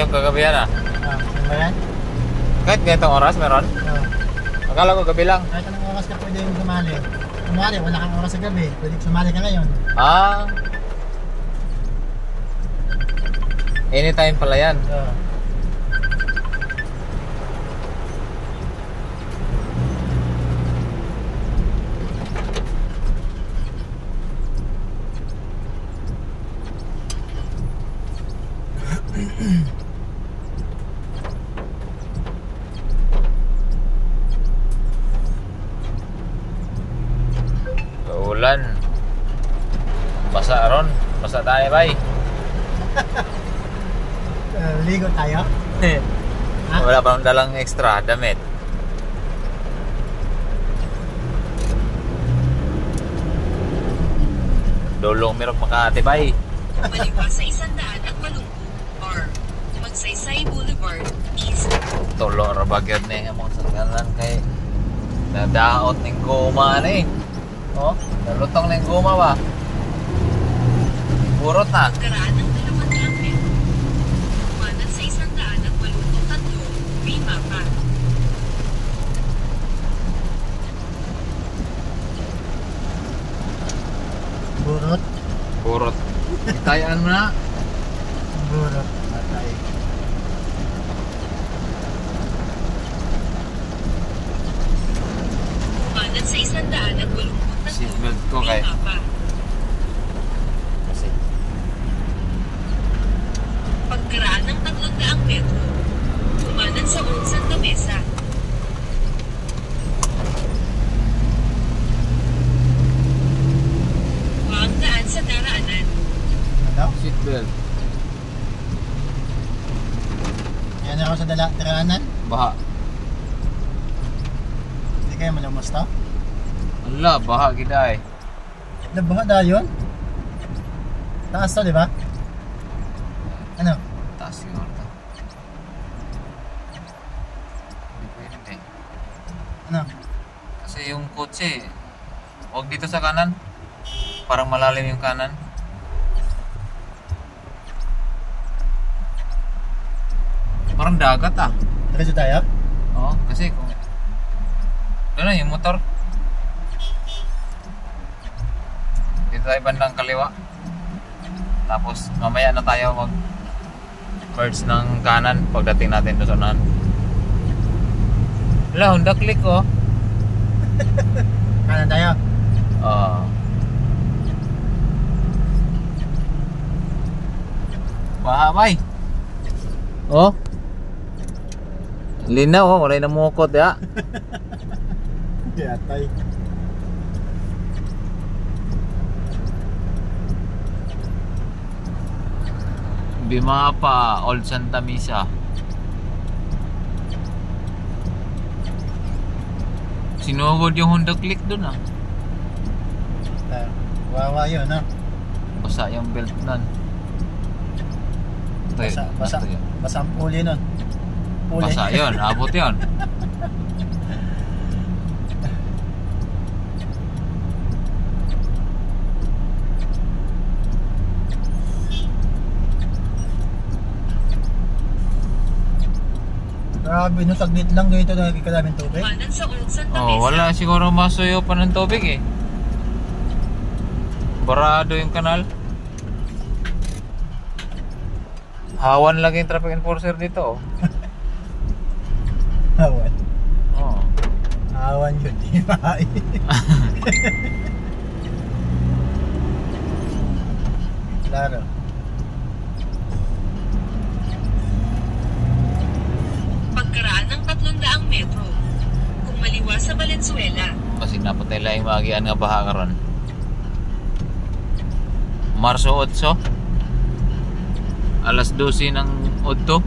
kagabi yan ah. Saan ba yan? Kahit ganitong oras meron? Akala ko gabi lang. Kahit anong oras ka pwede yung sumali. Kumari, wala kang oras sa gabi. Pwede sumali ka ngayon. Ah. Anytime pala yan. Ulan. Basa ron. Basa tayo bay. Ligo tayo? Ha? Wala pa nang dalang extra damit. Dulong mirok Makati bay. Maliwas sa 100 at Malungkot or Magsaysay Boulevard East. Tulong ra bagyod ni among sangkalan kay nadaot ning guma ni. Oh, nalutong ning guma ba? Burot na. Pagkaraan ng 2 metro. Kumanan sa 100 at Malungkot 3, Bimapa. Burot? Burot. Itayaan mo na. Burot. Matay. Kumanan sa 100 at Malungkot 3, Seatbelt ko kay. Bimapa. Kasi Pagkaraan ng 300 metro. Kumanan sa Unsan na Mesa. Huwag daan sa daraanan. Ano? seatbelt. Yan ako sa daraanan. Baha. Hindi kayo malamos to? Ala, baha gid ay. Nabaha na yun? Taas to, di ba? Ano? Taas siguro to. Hindi pwede. Ano? Kasi yung kotse, huwag dito sa kanan. Parang malalim yung kanan. Parang dagat ah. Diretso tayo? Oo, kasi kung doon na yung motor. Dito tayo bandang kaliwa. Tapos mamaya na tayo mag merge ng kanan pagdating natin doon sa unahan. Wala, Honda Click oh. Kanan tayo? Oo. Baha bay. Oh. Linaw oh, wala na mukot ya. Hindi atay. Bimapa, Old Santa Misa. Sinugod yung Honda Click dun ah. Wawa yun, no? Basa yung belt nun. Basa ang puli nun. Puli. Basa yun, abot yun. Grabe, no? Saglit lang ganito nagkikadaming tubig. Kumanan sa Unsan na Oh, Mesa. wala siguro masuyo pa ng tubig eh. Barado yung kanal. Hawan lang yung traffic enforcer dito oh. Awan. Oh. Awan yun, di ba? Claro. Pagkaraan ng 300 metro. Kung maliwas sa Valenzuela. Kasi napatay lang yung magian nga baha karon. Marso 8 alas 12 ng 8